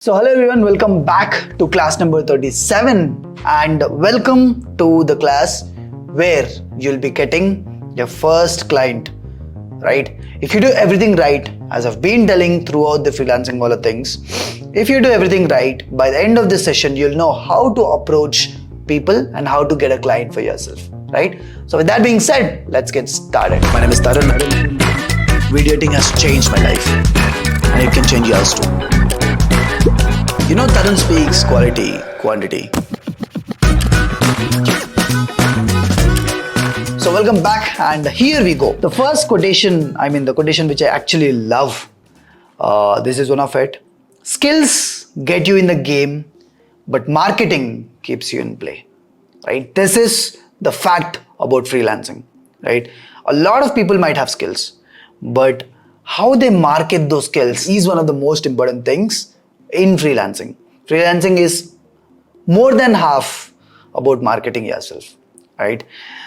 So hello everyone, welcome back to class number 37 and welcome to the class where you'll be getting your first client, right? If you do everything right, as I've been telling throughout the freelancing all of things, if you do everything right, by the end of this session, you'll know how to approach people and how to get a client for yourself, right? So with that being said, let's get started. My name is Tharun. Video editing has changed my life and it can change yours too. You know, Tharun speaks quality, quantity. So welcome back and here we go. The first quotation, the quotation which I actually love. This is one of it. Skills get you in the game, but marketing keeps you in play, right? This is the fact about freelancing, right? A lot of people might have skills, but how they market those skills is one of the most important things in freelancing. Freelancing is more than half about marketing yourself, right?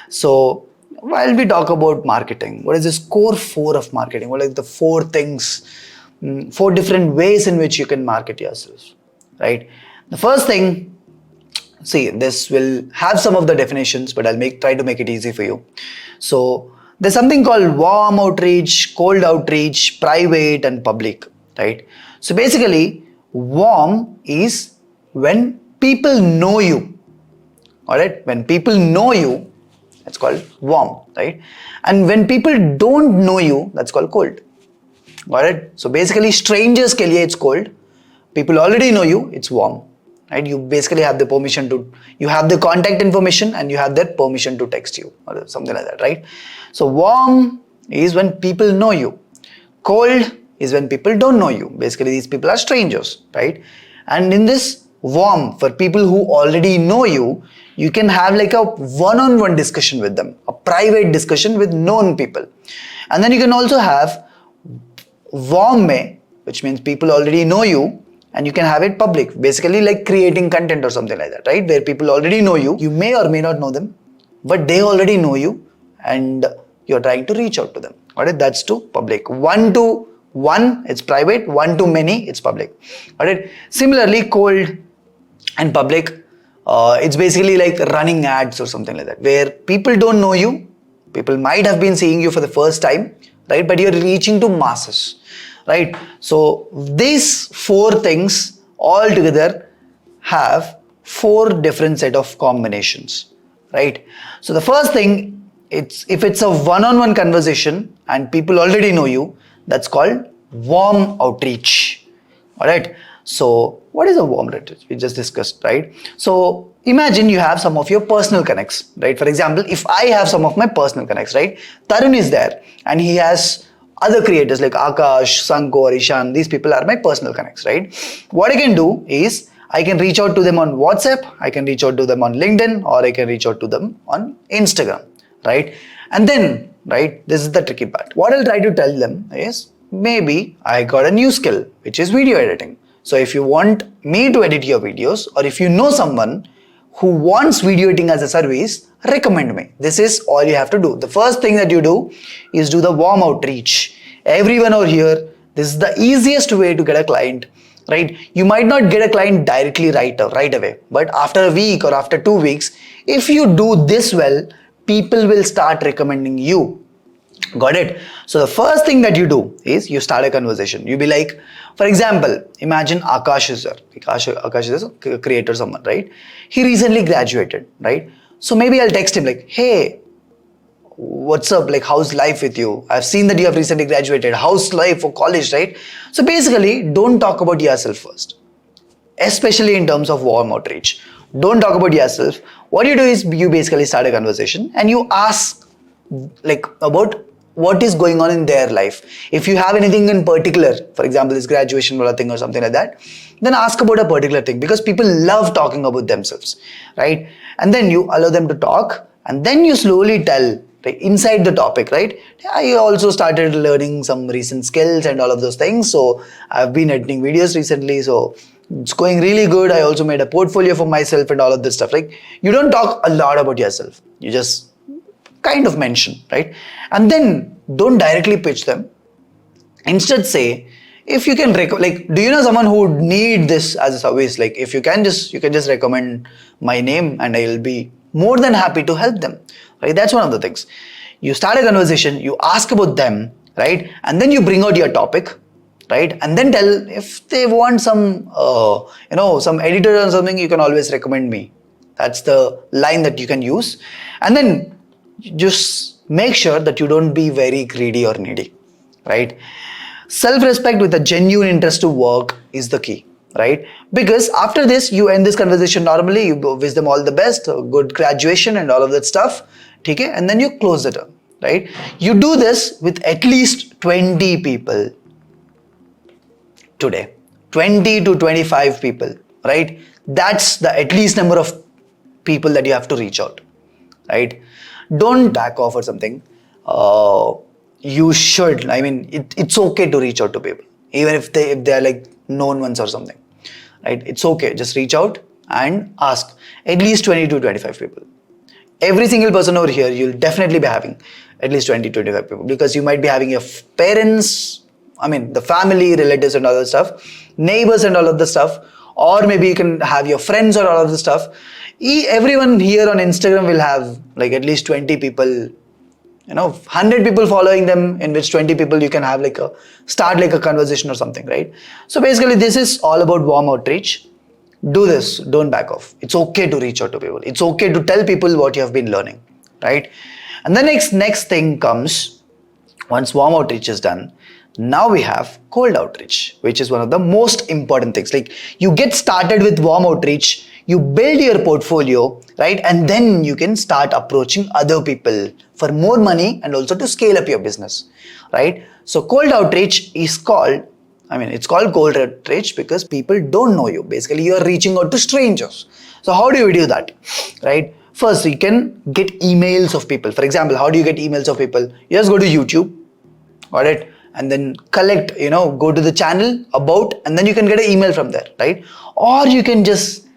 So while we talk about marketing, what is this core four of marketing? What are the four things, four different ways in which you can market yourself, right? The first thing, see, this will have some of the definitions, but I'll try to make it easy for you. So there's something called warm outreach, cold outreach, private and public, right? So basically, warm is when people know you, alright? When people know you, that's called warm, right? And when people don't know you, that's called cold, alright? So basically, strangers ke liye it's cold. People already know you, it's warm, right? You basically have the permission to, you have the contact information and you have their permission to text you or something like that, right? So warm is when people know you. Cold is when people don't know you. Basically, these people are strangers, right? And in this warm, for people who already know you, you can have like a one-on-one discussion with them, a private discussion with known people. And then you can also have warm mein, which means people already know you, and you can have it public, basically like creating content or something like that, right? Where people already know you, you may or may not know them, but they already know you and you're trying to reach out to them, all right? That's to public. One to one, it's private. One to many, it's public. Alright. Similarly, cold and public, it's basically like running ads or something like that, where people don't know you. People might have been seeing you for the first time, right? But you're reaching to masses, right? So these four things all together have four different set of combinations, right? So the first thing, if it's a one-on-one conversation and people already know you, that's called warm outreach. Alright. So what is a warm outreach? We just discussed, right? So imagine you have some of your personal connects, right? For example, if I have some of my personal connects, right? Tharun is there and he has other creators like Akash, Sanko, Ishan. These people are my personal connects, right? What I can do is I can reach out to them on WhatsApp, I can reach out to them on LinkedIn, or I can reach out to them on Instagram, right? And then, right, this is the tricky part. What I'll try to tell them is, maybe I got a new skill, which is video editing. So if you want me to edit your videos, or if you know someone who wants video editing as a service, recommend me. This is all you have to do. The first thing that you do is do the warm outreach. Everyone over here, this is the easiest way to get a client, right? You might not get a client directly right away, but after a week or after 2 weeks, if you do this well, people will start recommending you. Got it? So the first thing that you do is you start a conversation. You be like, for example, imagine Akash is there. Akash is a creator, someone, right? He recently graduated, right? So maybe I'll text him like, hey, what's up? Like, how's life with you? I've seen that you have recently graduated. How's life for college, right? So basically, don't talk about yourself first, especially in terms of warm outreach. Don't talk about yourself. What you do is you basically start a conversation and you ask like about what is going on in their life. If you have anything in particular, for example, this graduation or a thing or something like that, then ask about a particular thing, because people love talking about themselves, right? And then you allow them to talk and then you slowly tell, right, inside the topic, right? I also started learning some recent skills and all of those things. So I've been editing videos recently. So it's going really good. I also made a portfolio for myself and all of this stuff. Like, you don't talk a lot about yourself. You just kind of mention, right? And then don't directly pitch them. Instead say, if you can do you know someone who would need this as a service? Like if you can just recommend my name and I'll be more than happy to help them, right? That's one of the things. You start a conversation, you ask about them, right? And then you bring out your topic, right? And then tell, if they want some editor or something, you can always recommend me. That's the line that you can use. And then just make sure that you don't be very greedy or needy, right? Self-respect with a genuine interest to work is the key, right? Because after this, you end this conversation normally, you wish them all the best, good graduation and all of that stuff, okay? And then you close the term, right? You do this with at least 20 people today, 20 to 25 people, right? That's the at least number of people that you have to reach out, right? Don't back off or something. You should, it's okay to reach out to people, even if they are like known ones or something, right? It's okay, just reach out and ask at least 20 to 25 people. Every single person over here, you'll definitely be having at least 20 to 25 people, because you might be having your parents, the family, relatives and all that stuff, neighbors and all of the stuff, or maybe you can have your friends or all of the stuff. Everyone here on Instagram will have like at least 20 people, 100 people following them, in which 20 people you can have start a conversation or something, right? So basically this is all about warm outreach. Do this, don't back off. It's okay to reach out to people. It's okay to tell people what you have been learning, right? And the next thing comes, once warm outreach is done, now we have cold outreach, which is one of the most important things. Like, you get started with warm outreach, you build your portfolio, right? And then you can start approaching other people for more money and also to scale up your business, right? So cold outreach is called, it's called cold outreach because people don't know you. Basically, you are reaching out to strangers. So how do you do that, right? First, you can get emails of people. For example, how do you get emails of people? You just go to YouTube, got it? And then collect, go to the channel about, and then you can get an email from there, right? Or you can just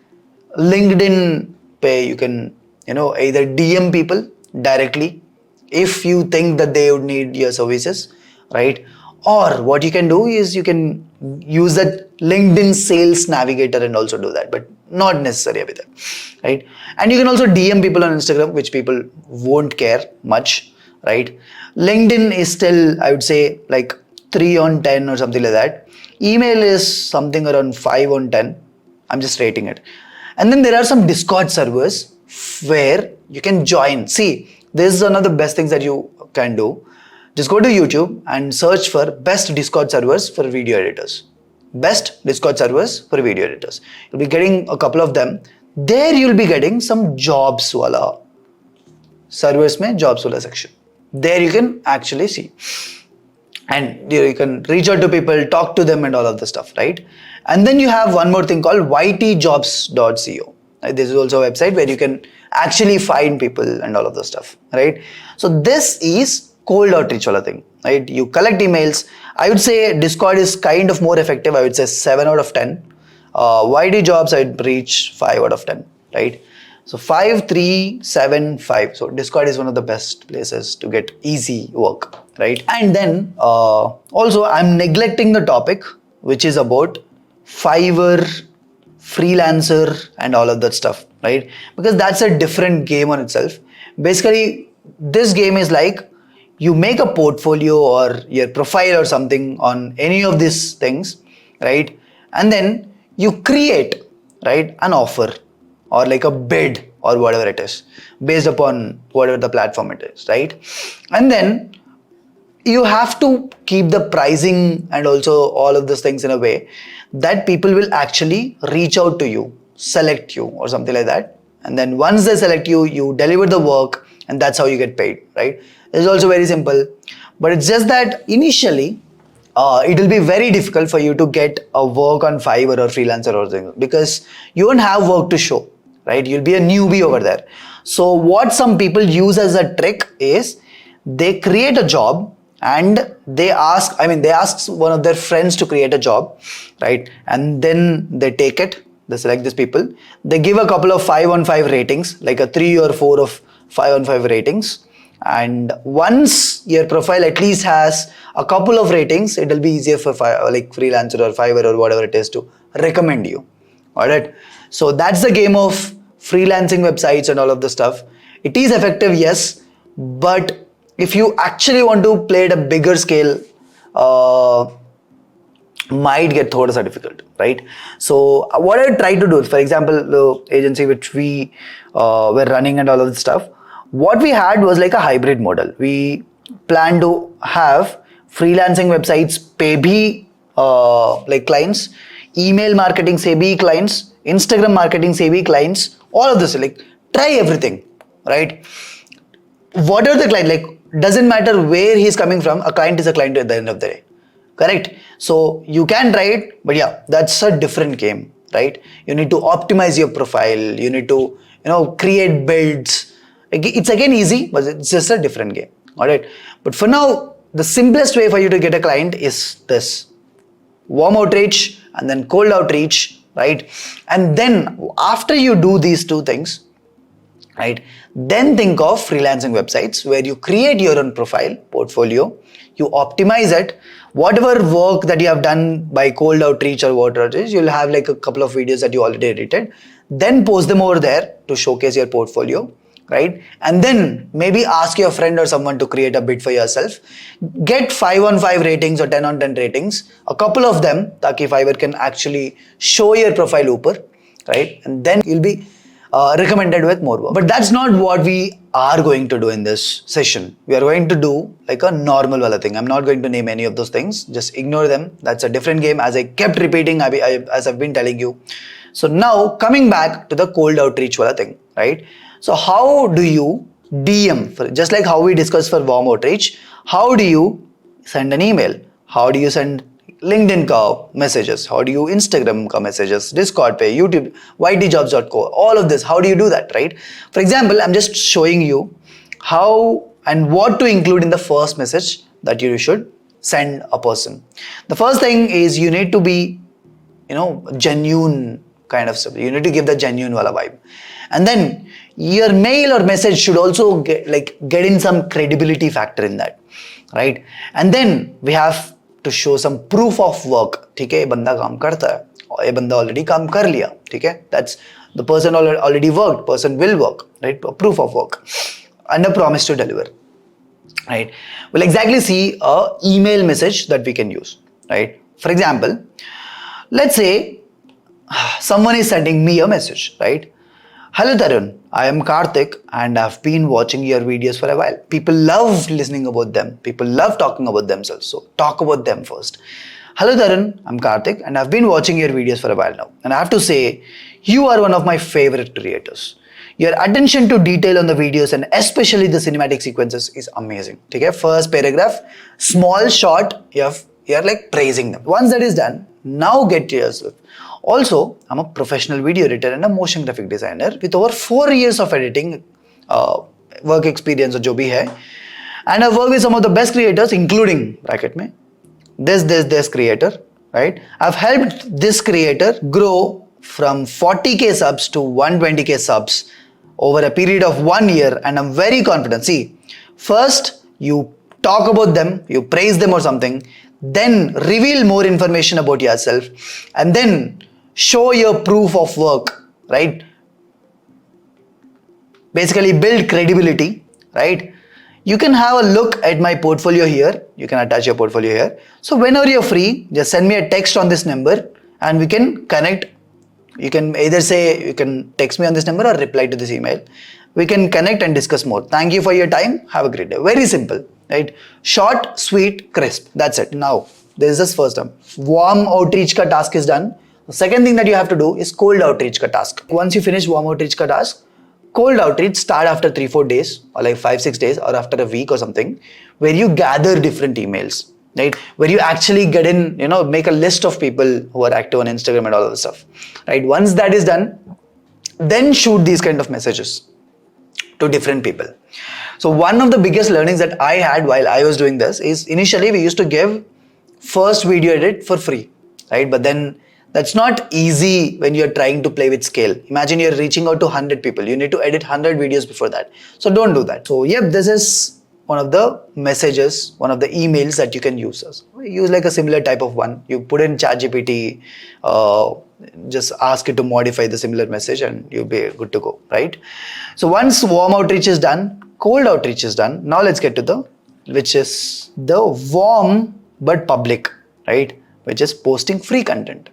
LinkedIn pay, you can, either DM people directly if you think that they would need your services, right? Or what you can do is you can use that LinkedIn sales navigator and also do that, but not necessary with it, right? And you can also DM people on Instagram, which people won't care much, right? LinkedIn is still, I would say, like 3 on 10 or something like that. Email is something around 5 on 10. I'm just rating it. And then there are some Discord servers where you can join. See, this is one of the best things that you can do. Just go to YouTube and search for best Discord servers for video editors. Best Discord servers for video editors. You'll be getting a couple of them. There you'll be getting some jobs wala servers mein jobs wala section. There you can actually see. And you can reach out to people, talk to them and all of the stuff, right? And then you have one more thing called ytjobs.co. This is also a website where you can actually find people and all of the stuff, right? So this is cold outreach wala thing, right? You collect emails. I would say Discord is kind of more effective. I would say 7 out of 10. YT jobs, I'd reach 5 out of 10, right? So 5, 3, 7, 5. So Discord is one of the best places to get easy work, right? And then also I'm neglecting the topic, which is about Fiverr, freelancer and all of that stuff, right? Because that's a different game on itself. Basically, this game is like you make a portfolio or your profile or something on any of these things, right? And then you create, right, an offer or like a bid or whatever it is based upon whatever the platform it is, right? And then you have to keep the pricing and also all of those things in a way that people will actually reach out to you, select you or something like that. And then once they select you, you deliver the work and that's how you get paid, right? It's also very simple, but it's just that initially it will be very difficult for you to get a work on Fiverr or freelancer or something because you won't have work to show, right? You'll be a newbie over there. So what some people use as a trick is they create a job and they ask one of their friends to create a job, right? And then they take it, they select these people, they give a couple of 5 on 5 ratings, like a 3 or 4 of 5 on 5 ratings, And once your profile at least has a couple of ratings, it will be easier for like Freelancer or Fiverr or whatever it is to recommend you. Alright, so that's the game of freelancing websites and all of the stuff. It is effective, yes, but if you actually want to play at a bigger scale, might get thoda sa difficult, right? So what I try to do, for example, the agency which we were running and all of this stuff, what we had was like a hybrid model. We plan to have freelancing websites pe bhi like clients, email marketing se bhi clients, Instagram marketing se bhi clients, all of this, like try everything, right? Whatever the client, like doesn't matter where he's coming from, a client is a client at the end of the day. Correct? So you can try it, but yeah, that's a different game, right? You need to optimize your profile. You need to, create builds. It's again easy, but it's just a different game. All right. But for now, the simplest way for you to get a client is this: warm outreach and then cold outreach, right? And then after you do these two things, right, then think of freelancing websites where you create your own profile, portfolio, you optimize it. Whatever work that you have done by cold outreach or what it is, you'll have like a couple of videos that you already edited. Then post them over there to showcase your portfolio, right? And then maybe ask your friend or someone to create a bid for yourself. Get 5 on 5 ratings or 10 on 10 ratings, a couple of them, taki Fiverr can actually show your profile upar, right? And then you'll be recommended with more work. But that's not what we are going to do in this session. We are going to do like a normal wala thing. I'm not going to name any of those things. Just ignore them. That's a different game, as I kept repeating, as I've been telling you. So now coming back to the cold outreach wala thing, right? So how do you DM, just like how we discussed for warm outreach, how do you send an email? How do you send LinkedIn ka messages? How do you Instagram ka messages? Discord pay, YouTube, ytjobs.co, all of this. How do you do that, right? For example, I'm just showing you how and what to include in the first message that you should send a person. The first thing is you need to be, genuine kind of stuff. You need to give the genuine wala vibe. And then your mail or message should also get in some credibility factor in that, right? And then we have to show some proof of work. ठीक है, ये बंदा काम करता है, और ये बंदा already काम कर लिया. ठीक है, that's the person already worked. Person will work, right? A proof of work and a promise to deliver, right? We'll exactly see a email message that we can use, right? For example, let's say someone is sending me a message, right? Hello Tharun, I am Karthik and I've been watching your videos for a while. People love listening about them. People love talking about themselves. So talk about them first. Hello Tharun, I'm Karthik and I've been watching your videos for a while now. And I have to say, you are one of my favorite creators. Your attention to detail on the videos and especially the cinematic sequences is amazing. Okay? First paragraph, small, short, you're like praising them. Once that is done, now get to yourself. Also, I'm a professional video editor and a motion graphic designer with over 4 years of editing work experience, jo bhi hai. And I've worked with some of the best creators, including bracket mein this creator, right? I've helped this creator grow from 40k subs to 120k subs over a period of 1 year, and I'm very confident. See, first you talk about them, you praise them or something, then reveal more information about yourself, and then show your proof of work, right? Basically build credibility, right? You can have a look at my portfolio here. You can attach your portfolio here. So whenever you're free, just send me a text on this number and we can connect. You can either say, you can text me on this number or reply to this email. We can connect and discuss more. Thank you for your time. Have a great day. Very simple, right? Short, sweet, crisp. That's it. Now, this is this first term. Warm outreach ka task is done. The second thing that you have to do is cold outreach ka task. Once you finish warm outreach ka task, cold outreach start after 3-4 days or like 5-6 days or after a week or something, where you gather different emails, right? Where you actually get in, make a list of people who are active on Instagram and all of the stuff, right? Once that is done, then shoot these kind of messages to different people. So one of the biggest learnings that I had while I was doing this is initially we used to give first video edit for free, right? But then That's not easy when you're trying to play with scale. Imagine you're reaching out to 100 people. You need to edit 100 videos before that. So don't do that. So yep, this is one of the messages, one of the emails that you can use. Use like a similar type of one. You put in ChatGPT, just ask it to modify the similar message and you'll be good to go, right? So once warm outreach is done, cold outreach is done. Now let's get to which is the warm but public, right? Which is posting free content.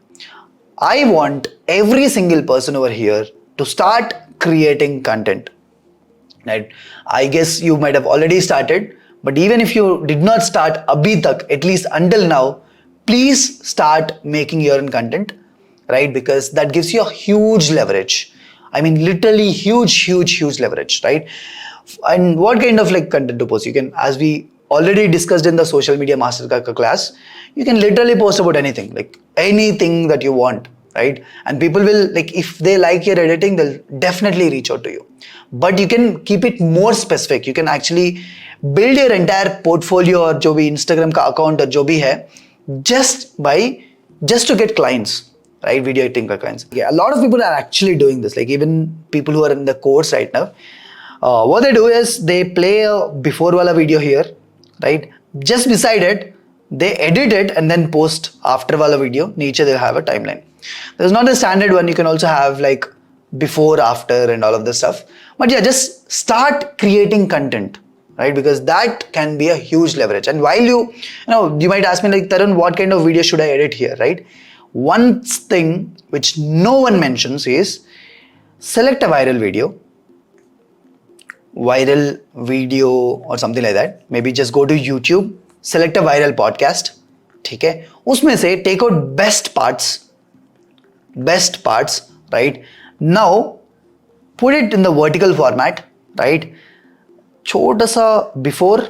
I want every single person over here to start creating content, right? I guess you might have already started, but even if you did not start abhi tak, at least until now, please start making your own content, right? Because that gives you a huge leverage. I mean, literally huge leverage, right? And what kind of like content to post? You can, as we already discussed in the social media master class, you can literally post about anything, like anything that you want, right? And people will, like, if they like your editing, they'll definitely reach out to you. But you can keep it more specific. You can actually build your entire portfolio or jo bhi Instagram ka account or jo bhi hai, just to get clients, right? Video editing ka clients. Yeah, a lot of people are actually doing this. Like even people who are in the course right now, what they do is they play a before wala video here, right? Just beside it, they edit it and then post after wala video. Niche they'll have a timeline. There's not a standard one. You can also have like before, after and all of this stuff. But yeah, just start creating content, right? Because that can be a huge leverage. And while you might ask me like, Tharun, what kind of video should I edit here, right? One thing which no one mentions is select a viral video or something like that. Maybe just go to YouTube, select a viral podcast, ठीक है? उसमें से take out best parts, right? Now put it in the vertical format, right? छोटा सा before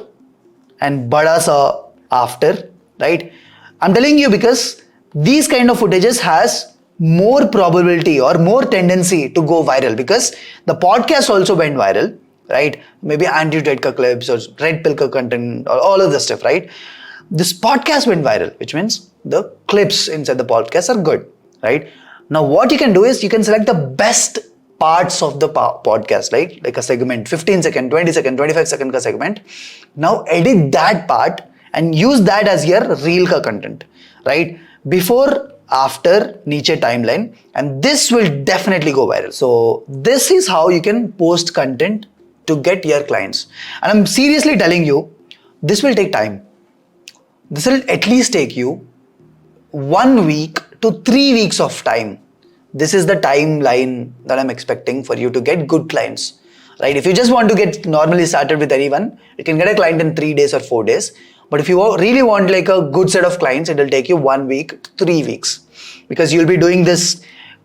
and बड़ा सा after, right? I'm telling you because these kind of footages has more probability or more tendency to go viral because the podcast also went viral, right? Maybe anti-red clips or red pill content or all of this stuff, right? This podcast went viral, which means the clips inside the podcast are good, right? Now what you can do is you can select the best parts of the podcast, right? Like a segment, 15 second, 20 second, 25 second ka segment. Now edit that part and use that as your reel ka content, right? Before, after, niche timeline, and this will definitely go viral. So this is how you can post content to get your clients. And I'm seriously telling you, this will take time. This will at least take you 1 week to 3 weeks of time. This is the timeline that I'm expecting for you to get good clients, right? If you just want to get normally started with anyone, you can get a client in 3 days or 4 days. But if you really want like a good set of clients, it will take you 1 week to 3 weeks because you'll be doing this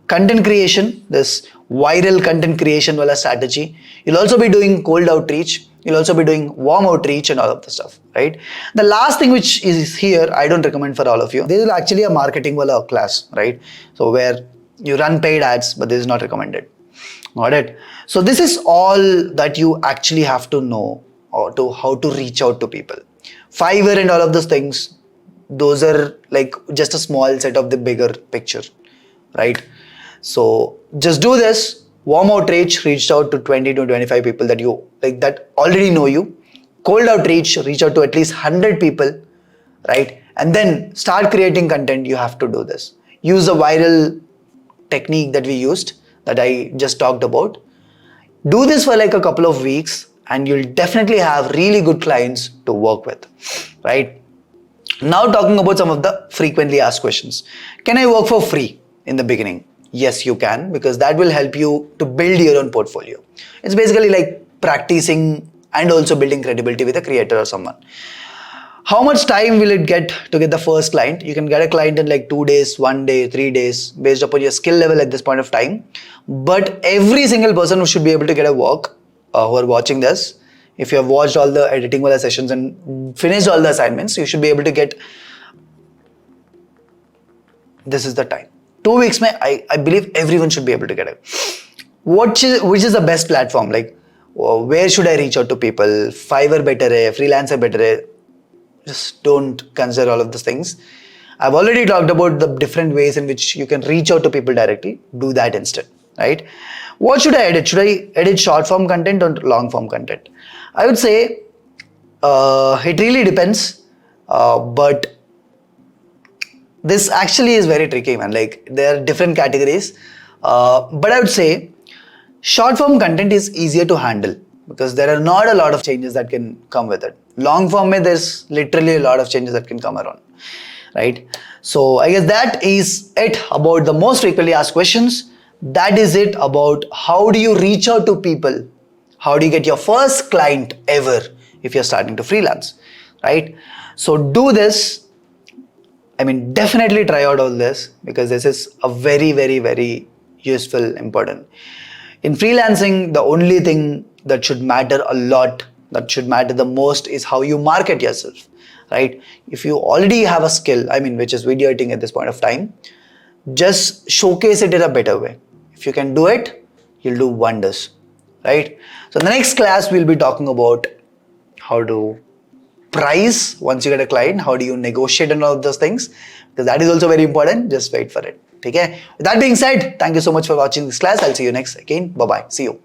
content creation, this viral content creation wala strategy. You'll also be doing cold outreach. You'll also be doing warm outreach and all of the stuff, right? The last thing which is here, I don't recommend for all of you. This is actually a marketing wala class, right? So where you run paid ads, but this is not recommended. Got it? So this is all that you actually have to know or to how to reach out to people. Fiverr and all of those things, those are like just a small set of the bigger picture, right? So just do this. Warm outreach, reached out to 20 to 25 people that you like that already know you. Cold outreach, reach out to at least 100 people, right? And then start creating content. You have to do this. Use a viral technique that we used that I just talked about. Do this for like a couple of weeks and you'll definitely have really good clients to work with, right? Now talking about some of the frequently asked questions. Can I work for free in the beginning? Yes, you can, because that will help you to build your own portfolio. It's basically like practicing and also building credibility with a creator or someone. How much time will it get to get the first client? You can get a client in like 2 days, 1 day, 3 days, based upon your skill level at this point of time. But every single person who should be able to get a work, who are watching this, if you have watched all the editing wala sessions and finished all the assignments, you should be able to get, this is the time. 2 weeks, I believe everyone should be able to get it. Which is the best platform? Like, where should I reach out to people? Fiverr better hai, freelancer better hai. Just don't consider all of these things. I've already talked about the different ways in which you can reach out to people directly. Do that instead, right? What should I edit? Should I edit short form content or long form content? I would say it really depends, but this actually is very tricky, man. Like there are different categories, but I would say short form content is easier to handle because there are not a lot of changes that can come with it. Long form, there's literally a lot of changes that can come around, right? So I guess that is it about the most frequently asked questions. That is it about how do you reach out to people? How do you get your first client ever if you're starting to freelance, right? So do this. I mean, definitely try out all this because this is a very, very, very useful, important. In freelancing, the only thing that should matter a lot, that should matter the most is how you market yourself, right? If you already have a skill, I mean, which is video editing at this point of time, just showcase it in a better way. If you can do it, you'll do wonders, right? So in the next class, we'll be talking about how to price once you get a client, how do you negotiate and all of those things, because that is also very important. Just wait for it. Okay. With that being said, thank you so much for watching this class. I'll see you next again. Bye bye. See you.